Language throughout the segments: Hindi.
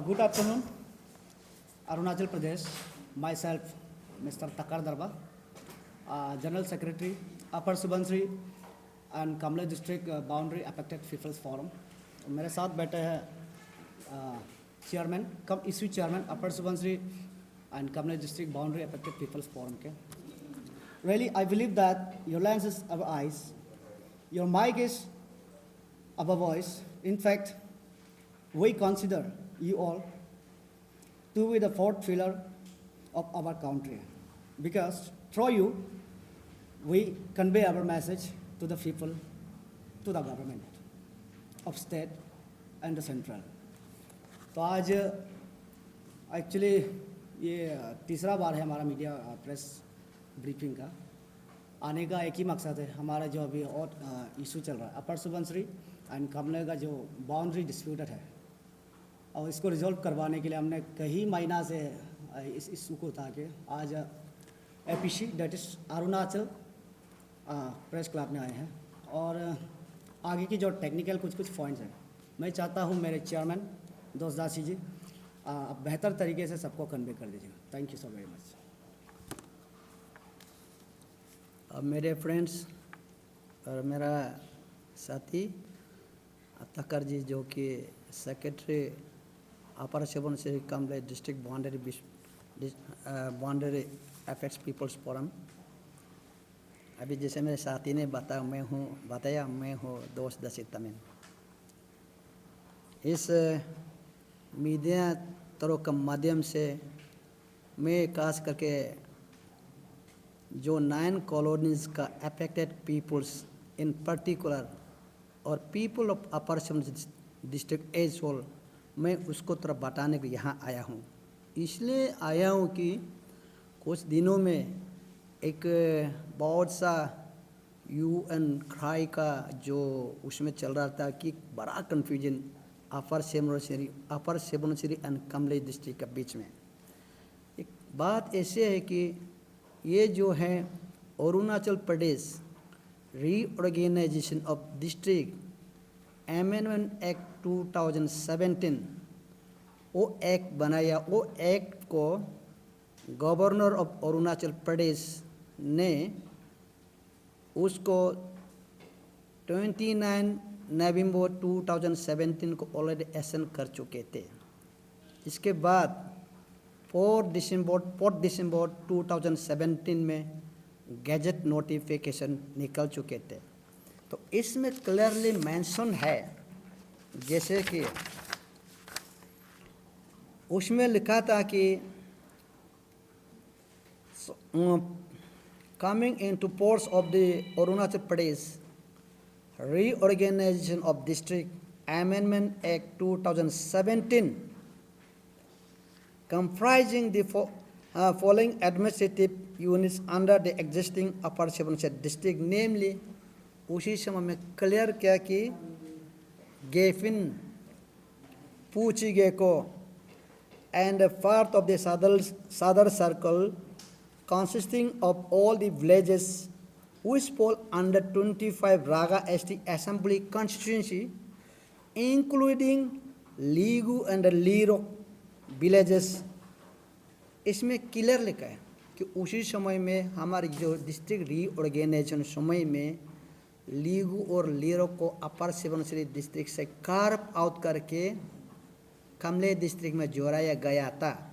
Good afternoon, Arunachal Pradesh. Myself, Mr. Takar Darba, General Secretary, Upper Subansiri and Kamla District Boundary Affected People's Forum. मेरे साथ बैठे हैं chairman cum issue chairman upper Subansiri and Kamla District Boundary Affected People's Forum. Okay? Really, I believe that your lens is our eyes, your mic is our voice. In fact, we consider you all to be the fourth pillar of our country, because through you, we convey our message to the people, to the government of state and the central. तो आज एक्चुअली ये तीसरा बार है हमारा मीडिया प्रेस ब्रीफिंग का आने का। एक ही मकसद है हमारा जो अभी और इशू चल रहा है अपर सुबनसिरी एंड कमले का जो बाउंड्री डिस्प्यूटेड है, और इसको रिजॉल्व करवाने के लिए हमने कई महीना से इस इशू को उठा के आज APC date is Arunachal press club में आए हैं। और आगे की जो टेक्निकल कुछ पॉइंट्स हैं, मैं चाहता हूँ मेरे चेयरमैन दोस्तदासी जी आप बेहतर तरीके से सबको कन्वे कर दीजिएगा। Thank you so very much. अब मेरे फ्रेंड्स और मेरा साथी तकर जी जो कि secretary upper Subansiri Kamle district boundary affects peoples forum, अभी जैसे मेरे साथी ने बताया मैं हूँ दोस्त दसी तमिन। इस मीडिया तरों के माध्यम से मैं खास करके जो 9 कॉलोनीज़ का अफेक्टेड पीपल्स इन पर्टिकुलर और people of upper Subansiri district as whole, मैं उसको तरफ बताने को यहाँ आया हूँ। इसलिए आया हूँ कि कुछ दिनों में एक बहुत सा UN क्राई का जो उसमें चल रहा था कि बड़ा कन्फ्यूजन अपर सुबनसिरी एंड कमले डिस्ट्रिक्ट के बीच में। एक बात ऐसे है कि ये जो है Arunachal Pradesh reorganisation of district amendment act 2017 वो एक्ट बनाया। वो एक्ट को गवर्नर ऑफ अरुणाचल प्रदेश ने उसको 29 नवंबर 2017 को ऑलरेडी एसन कर चुके थे। इसके बाद 4 दिसंबर 2017 में गैजेट नोटिफिकेशन निकल चुके थे। तो इसमें क्लियरली मेंशन है, जैसे कि उसमें लिखा था कि coming into force of the Arunachal Pradesh Reorganization of District Amendment Act 2017, comprising the following administrative units under the existing Upper Subansiri district, namely उसी समय में क्लियर किया कि गेफिन पूची gecko and a part of the southern circle consisting of all the villages which fall under 25 Raga ST Assembly constituency, including Ligu and Liro villages। इसमें क्लियर लिखा है कि उसी समय में हमारी जो डिस्ट्रिक्ट रीऑर्गेनाइजेशन समय में लीगू और लीरो को अपर सुबनसिरी डिस्ट्रिक्ट से कार्व आउट करके कमले डिस्ट्रिक्ट में जोड़ाया गया था।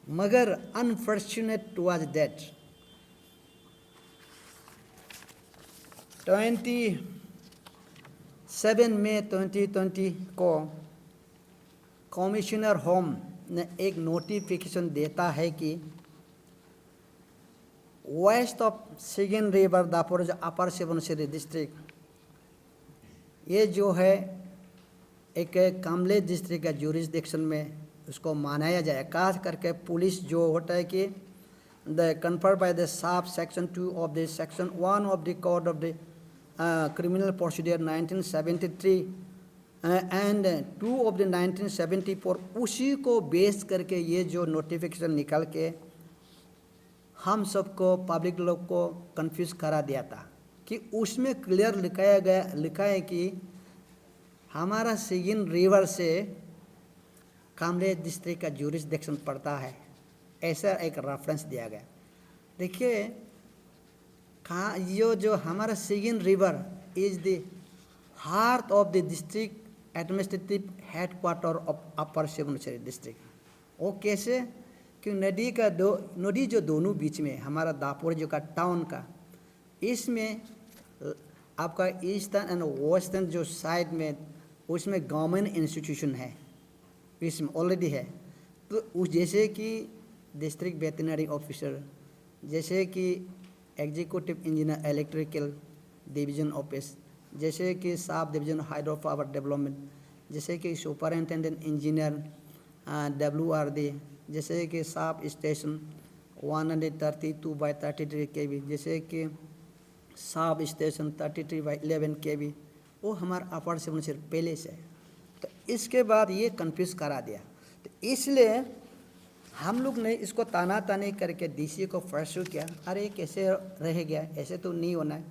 मगर अनफॉर्चुनेट वाज दैट 27 मई 2020 को कमिश्नर होम ने एक नोटिफिकेशन देता है कि west of Sigin river Daporijo upper Subansiri district, ये जो है एक कमले डिस्ट्रिक्ट का जुरिस्डिक्शन में उसको मनाया जाए। खास करके पुलिस जो होता है कि the conferred by the sub section 2 of the section 1 of the code of the criminal procedure 1973 and 2 of the 1974, उसी को बेस करके ये जो नोटिफिकेशन निकल के हम सबको पब्लिक लोग को कंफ्यूज करा दिया था कि उसमें क्लियर लिखा है कि हमारा सिगिन रिवर से कामले डिस्ट्रिक्ट का ज्यूरिसडिक्शन पड़ता है, ऐसा एक रेफरेंस दिया गया। देखिए कहाँ जो हमारा Sigin river is the heart of the district administrative headquarter of upper Subansiri district. वो कैसे कि नदी जो दोनों बीच में हमारा दापोर जो का टाउन का, इसमें आपका ईस्टर्न एंड वेस्टर्न जो साइड में उसमें गवर्नमेंट इंस्टीट्यूशन है, इसमें ऑलरेडी है। तो उस जैसे कि डिस्ट्रिक्ट वेटनरी ऑफिसर, जैसे कि executive engineer electrical division office, जैसे कि sub division hydro power development, जैसे कि सुपरिंटेंडेंट इंजीनियर WRD, जैसे कि सब स्टेशन 132/33 kV, जैसे कि सब स्टेशन 33/11 kV, वो हमारा अपर सुबनसिरी पहले से है। तो इसके बाद ये कंफ्यूज करा दिया, तो इसलिए हम लोग ने इसको ताना तानी करके DC को परसू किया, अरे कैसे रह गया, ऐसे तो नहीं होना है।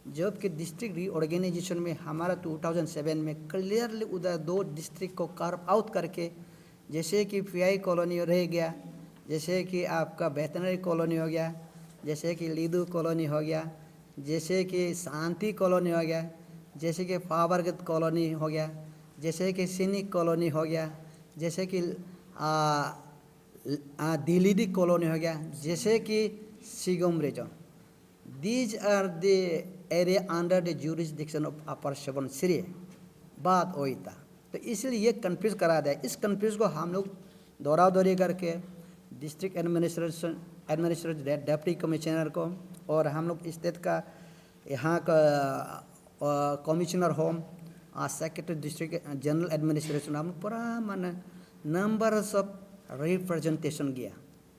जबकि डिस्ट्रिक्ट रीऑर्गेनाइजेशन में हमारा 2007 में क्लियरली उधर 2 डिस्ट्रिक्ट को कार्व आउट करके, जैसे कि PI कॉलोनी रह गया, जैसे कि आपका वेटनरी कॉलोनी हो गया, जैसे कि लीदू कॉलोनी हो गया, जैसे कि शांति कॉलोनी हो गया, जैसे कि फावरगत कॉलोनी हो गया, जैसे कि सैनिक कॉलोनी हो गया, जैसे कि दिलीदी कॉलोनी हो गया, जैसे कि सिगम region. These are the area under the jurisdiction of upper Subansiri. बात वही था, तो इसलिए ये कंफ्यूज करा दिया। इस कंफ्यूज को हम लोग दौरा दौरी करके डिस्ट्रिक्ट एडमिनिस्ट्रेटर डिप्टी कमिश्नर को और हम लोग स्टेट का यहाँ का commissioner home, secretary district general administration, हम पूरा माने नंबर्स ऑफ रिप्रेजेंटेशन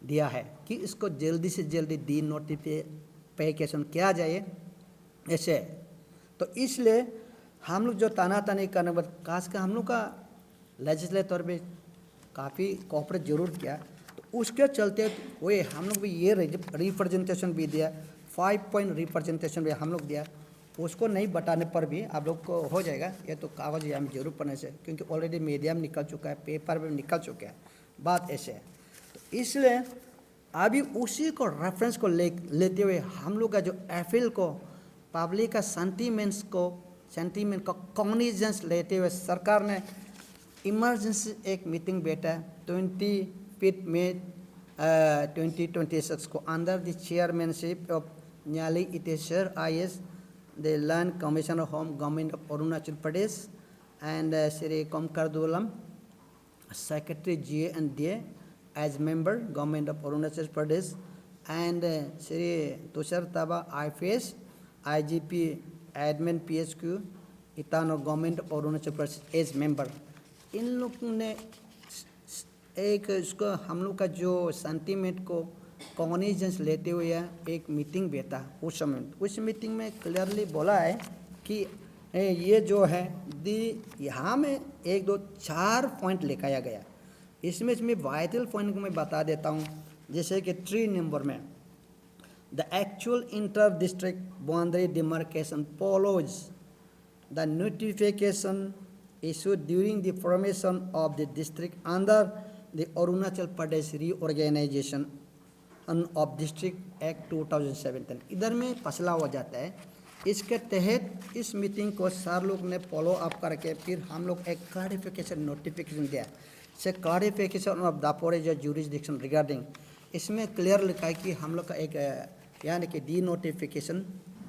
दिया है कि इसको जल्दी से जल्दी डिनोटिफिकेशन किया जाए ऐसे। तो इसलिए हम लोग जो ताना तानी करने पर खास कर हम लोग का लेजिस्लेटर भी काफ़ी कोऑपरेट जरूर किया, तो उसके चलते हुए हम लोग भी ये रिप्रेजेंटेशन भी दिया, 5 पॉइंट रिप्रेजेंटेशन भी हम लोग दिया। उसको नहीं बताने पर भी आप लोग को हो जाएगा, ये तो कागज़ या में जरूर पढ़ने से, क्योंकि ऑलरेडी मीडिया में निकल चुका है, पेपर में निकल चुका है, बात ऐसे है। तो इसलिए अभी उसी को रेफरेंस को लेते हुए हम लोग का जो एफिल को पब्लिक का सेंटीमेंट का कॉग्निजेंस लेते हुए सरकार ने इमरजेंसी एक मीटिंग बैठा 25 मई 2026 को under the chairmanship of Nyali Iteshwar IS, the land commissioner home government of Arunachal Pradesh, and Shri कोमकरदुलम Secretary GA&DA as member Government of Arunachal Pradesh, and Shri Tushar Taba IPS IGP Admin PHQ Itano Government of Arunachal Pradesh as member। इन लोग ने एक इसको हम लोग का जो सेंटीमेंट को कॉग्निजेंस लेते हुए एक मीटिंग बैठा उस समय। उस मीटिंग में क्लियरली बोला है कि ये जो है यहाँ में 1 2 4 पॉइंट लिखाया गया। इसमें वाइटल पॉइंट को मैं बता देता हूँ, जैसे कि 3 नंबर में the actual inter district boundary demarcation follows the notification issued during the formation of the district under the Arunachal Pradesh Reorganization of District Act 2017। इधर में फसला हो जाता है। इसके तहत इस मीटिंग को सर लोग ने फॉलो अप करके फिर हम लोग एक क्लैरिफिकेशन नोटिफिकेशन दिया, से क्लैरिफिकेशन ऑफ दापोरे जो ज्यूरिसडिक्शन रिगार्डिंग, इसमें क्लियर लिखा है कि हम लोग का एक यानी कि डी नोटिफिकेशन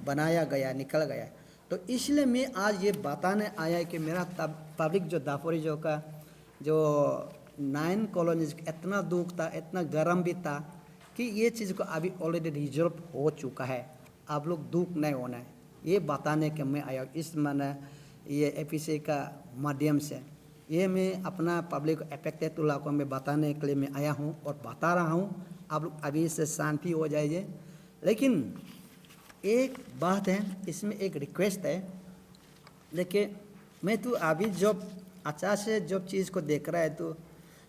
बनाया गया, निकल गया। तो इसलिए मैं आज ये बताने आया कि मेरा पब्लिक जो दापोरी जो का जो 9 कॉलोनीज इतना दुख था, इतना गर्म भी था कि ये चीज़ को अभी ऑलरेडी रिजॉल्व हो चुका है, आप लोग दुख नहीं होना है, ये बताने के मैं आया। इस माने ये APC का माध्यम से ये मैं अपना पब्लिक अफेक्टेड इलाकों में बताने के लिए मैं आया हूँ और बता रहा हूँ, आप लोग अभी से शांति हो जाइए। लेकिन एक बात है, इसमें एक रिक्वेस्ट है, देखिए मैं तो अभी जब अच्छा से जब चीज़ को देख रहा है तो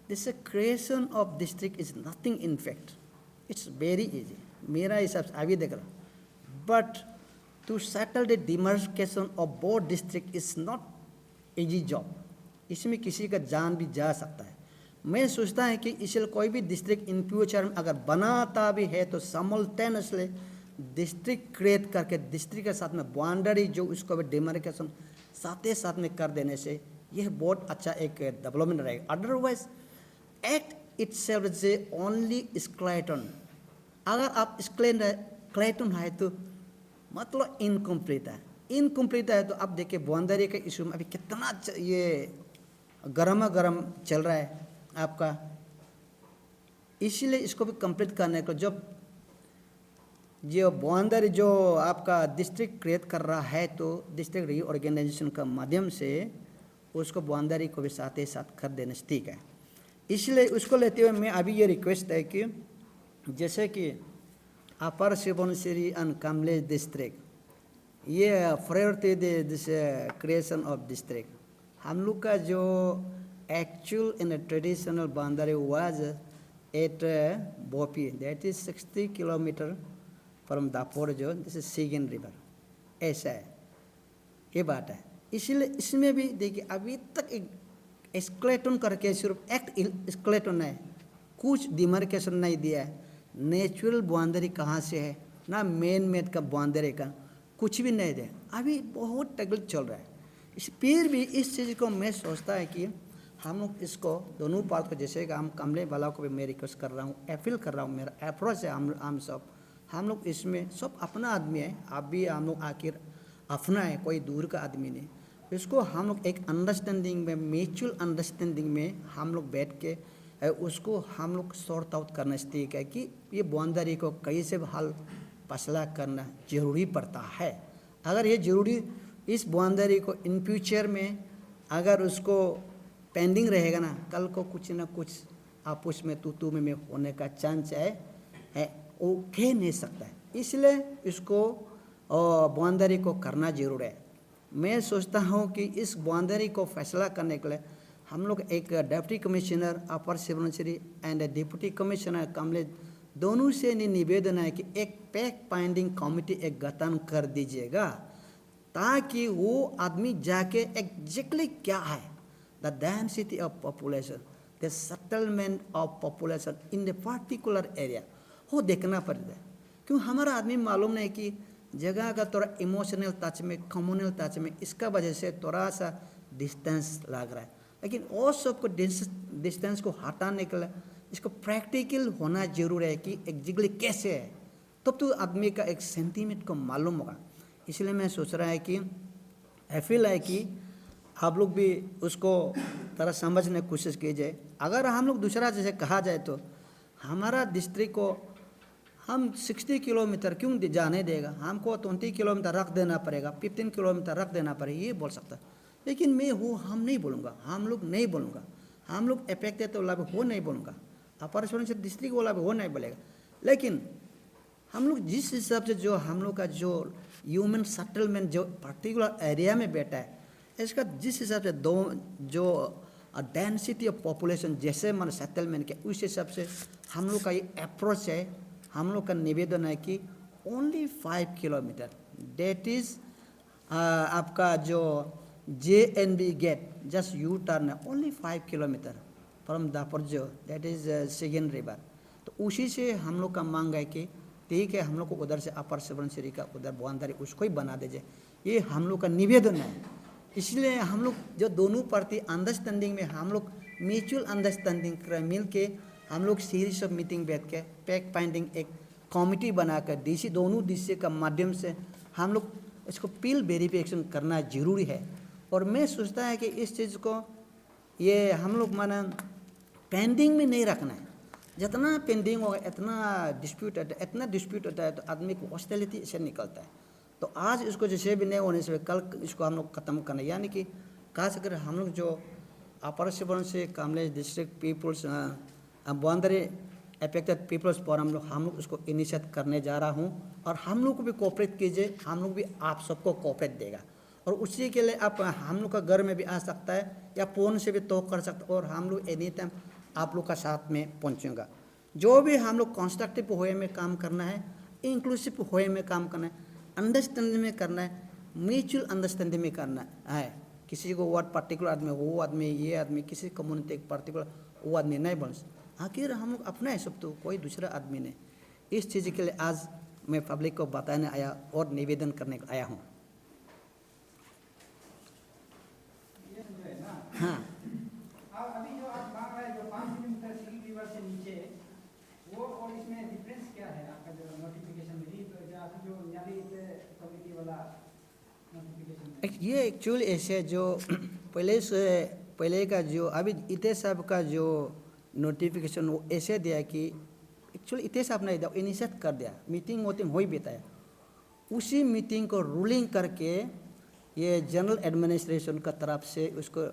this creation of district is nothing, in fact it's very easy मेरा हिसाब से अभी देख रहा हूँ। But to settle the demarcation of both district is not easy job. इसमें किसी का जान भी जा सकता है, मैं सोचता है कि इसलिए कोई भी डिस्ट्रिक्ट इन फ्यूचर में अगर बनाता भी है तो समल्टेनियसली डिस्ट्रिक्ट क्रिएट करके डिस्ट्रिक्ट के साथ में बाउंड्री जो उसको भी डिमार्केशन साथ ही साथ में कर देने से यह बहुत अच्छा एक डेवलपमेंट रहेगा। अदरवाइज एक्ट इटसेल्फ से ओनली स्केलेटन, अगर आप स्केलेटन है तो मतलब इनकम्प्लीट है तो आप देखिए बाउंड्री के इशू में अभी कितना ये गर्मा गर्म चल रहा है आपका। इसीलिए इसको भी कंप्लीट करने को जब जो बाउंड्री जो आपका डिस्ट्रिक्ट क्रिएट कर रहा है तो डिस्ट्रिक्ट रीऑर्गेनाइजेशन का माध्यम से उसको बाउंड्री को भी साथ ही साथ कर देना ठीक है। इसलिए उसको लेते हुए मैं अभी ये रिक्वेस्ट है कि जैसे कि upper Subansiri and Kamle district ये priority this creation of district, हम लोग का जो actual in traditional boundary was at Bopi, that is 60 kilometre from Dapor जो दिस इज सिगन रिवर, ऐसा है ये बात है। इसलिए इसमें भी देखिए अभी तक एक स्केलेटन करके सिर्फ एक्ट स्केलेटन है, कुछ डिमार्केशन नहीं दिया है। नेचुरल बाउंड्री कहाँ से है ना, मेन मेड का बाउंड्री का कुछ भी नहीं दिया, अभी बहुत टगल चल रहा है। फिर भी इस चीज़ को मैं सोचता है कि हम लोग इसको दोनों पार्ट को, जैसे कि हम कमले वाला को भी मैं रिक्वेस्ट कर रहा हूँ, अपील कर रहा हूँ, मेरा अप्रोच है हम लोग इसमें सब अपना आदमी है, आप भी हम लोग आखिर अपना है, कोई दूर का आदमी नहीं। इसको हम लोग एक अंडरस्टैंडिंग में, म्यूचुअल अंडरस्टैंडिंग में हम लोग बैठ के उसको हम लोग सॉर्ट आउट करना ठीक है कि ये बाउंड्री को कैसे हल फैसला करना जरूरी पड़ता है। अगर ये जरूरी इस बाउंड्री को इन फ्यूचर में अगर उसको पेंडिंग रहेगा ना, कल को कुछ ना कुछ आपस में तू में होने का चांस है वो कह नहीं सकता है। इसलिए इसको बाउंड्री को करना जरूर है। मैं सोचता हूँ कि इस बाउंड्री को फैसला करने के लिए हम लोग एक deputy commissioner upper Subansiri and deputy commissioner Kamle दोनों से निवेदन है कि एक फैक्ट फाइंडिंग कमेटी एक गठन कर दीजिएगा, ताकि वो आदमी जाके एग्जैक्टली क्या है the density of population, the settlement of population in the particular area वो देखना पड़ता है। क्यों हमारा आदमी मालूम नहीं कि जगह का थोड़ा इमोशनल टच में, कम्युनल टच में, इसका वजह से थोड़ा सा डिस्टेंस लग रहा है। लेकिन वो सबको डिस्टेंस को हटाने के लिए इसको प्रैक्टिकल होना जरूर है कि एग्जैक्टली कैसे है, तब तो आदमी का एक सेंटीमेंट को मालूम होगा। इसलिए मैं सोच रहा है कि फील है कि आप लोग भी उसको तरह समझने की कोशिश कीजिए। अगर हम लोग दूसरा जैसे कहा जाए तो हमारा डिस्ट्रिक्ट को हम 60 किलोमीटर क्यों जाने देगा, हमको 20 किलोमीटर रख देना पड़ेगा, 15 किलोमीटर रख देना पड़ेगा, ये बोल सकता। लेकिन मैं वो हम नहीं बोलूँगा, हम लोग नहीं बोलूँगा, हम लोग अफेक्टेड वाला भी वो नहीं बोलूँगा, अपर सुबनसिरी डिस्ट्रिक्ट वाला भी वो नहीं बोलेगा। लेकिन हम लोग जिस हिसाब से जो हम लोग का जो ह्यूमन सेटलमेंट जो पर्टिकुलर एरिया में बैठा है, इसका जिस हिसाब से दो जो डेंसिटी ऑफ पॉपुलेशन जैसे मन सेटलमेंट के उस हिसाब से हम लोग का ये अप्रोच है। हम लोग का निवेदन है कि ओनली 5 किलोमीटर, डेट इज़ आपका जो JNB get just U turn है, ओनली 5 किलोमीटर फ्रॉम दापोर जो दैट इज़ सिगन रिवर। तो उसी से हम लोग का मांग है कि ठीक है, हम लोग को उधर से अपर सुबनसिरी का उधर बाउंड्री उसको ही बना दीजिए, ये हम लोग का निवेदन है। इसलिए हम लोग जो दोनों पार्टी अंडरस्टैंडिंग में हम लोग म्यूचुअल अंडरस्टैंडिंग मिल के हम लोग सीरीज ऑफ मीटिंग बैठ के फैक्ट फाइंडिंग एक कमेटी बनाकर डीसी दोनों डीसी का माध्यम से हम लोग इसको पील वेरिफिकेशन करना जरूरी है। और मैं सोचता है कि इस चीज़ को ये हम लोग माना पेंडिंग में नहीं रखना है। जितना पेंडिंग होगा इतना डिस्प्यूट होता है तो आदमी को हॉस्टिलिटी से निकलता है। तो आज इसको जैसे भी नहीं होने से कल इसको हम लोग ख़त्म करना, यानी कि खास कर हम लोग जो upper Subansiri Kamle district peoples boundary affected peoples forum हम लोग उसको इनिशिएट करने जा रहा हूँ। और हम लोग को भी कोऑपरेट कीजिए, हम लोग भी आप सबको कोऑपरेट देगा। और उसी के लिए आप हम लोग का घर में भी आ सकता है या फ़ोन से भी टॉक कर सकता है, और हम लोग एनी टाइम आप लोग का साथ में पहुँचूँगा। जो भी हम लोग कंस्ट्रक्टिव वे में काम करना है, इंक्लूसिव वे में काम करना है, अंडरस्टैंडिंग में करना है, म्यूचुअल अंडरस्टैंडिंग में करना है किसी को वर्ड पर्टिकुलर आदमी, वो आदमी, ये आदमी, किसी कम्युनिटी पर्टिकुलर वो आदमी नहीं बोल। आखिर हम लोग अपना है सब, तो कोई दूसरा आदमी नहीं। इस चीज़ के लिए आज मैं पब्लिक को बताने आया और निवेदन करने आया हूँ। हाँ, अभी जो आप मांग रहे हैं, जो 5 किलोमीटर सिटी रिवर से नीचे, वो और इसमें डिफरेंस क्या है? आपका जो नोटिफिकेशन मिली, तो जो आप जो नाली कमेटी वाला नोटिफिकेशन ये एक्चुअली ऐसे जो पहले का जो अभी इते साहब का जो नोटिफिकेशन वो ऐसे दिया कि एक्चुअली इते साहब ने इनिशिएट कर दिया, मीटिंग वोटिंग हो ही बताया। उसी मीटिंग को रूलिंग करके ये जनरल एडमिनिस्ट्रेशन का तरफ से उसको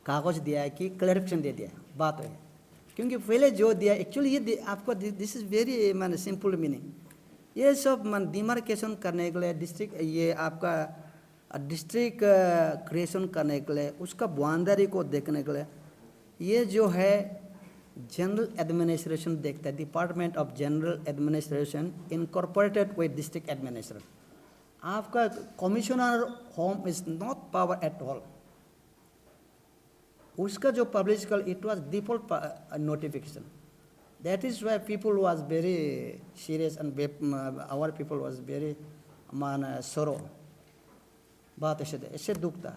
कागज दिया है कि क्लैरिफिकेशन दे दिया, बात है। क्योंकि पहले जो दिया एक्चुअली ये आपको दिस इज़ वेरी मान सिंपल मीनिंग, ये सब मान डिमार्केशन करने के लिए डिस्ट्रिक्ट, ये आपका डिस्ट्रिक्ट क्रिएशन करने के लिए, उसका बाउंड्री को देखने के लिए, ये जो है जनरल एडमिनिस्ट्रेशन देखता है, department of general administration incorporated with district administration. आपका commissioner home is not power at all. उसका जो पब्लिश कर, it was default notification. That is why people was very serious and our people was very मान सरो। बात ऐसे दुख था।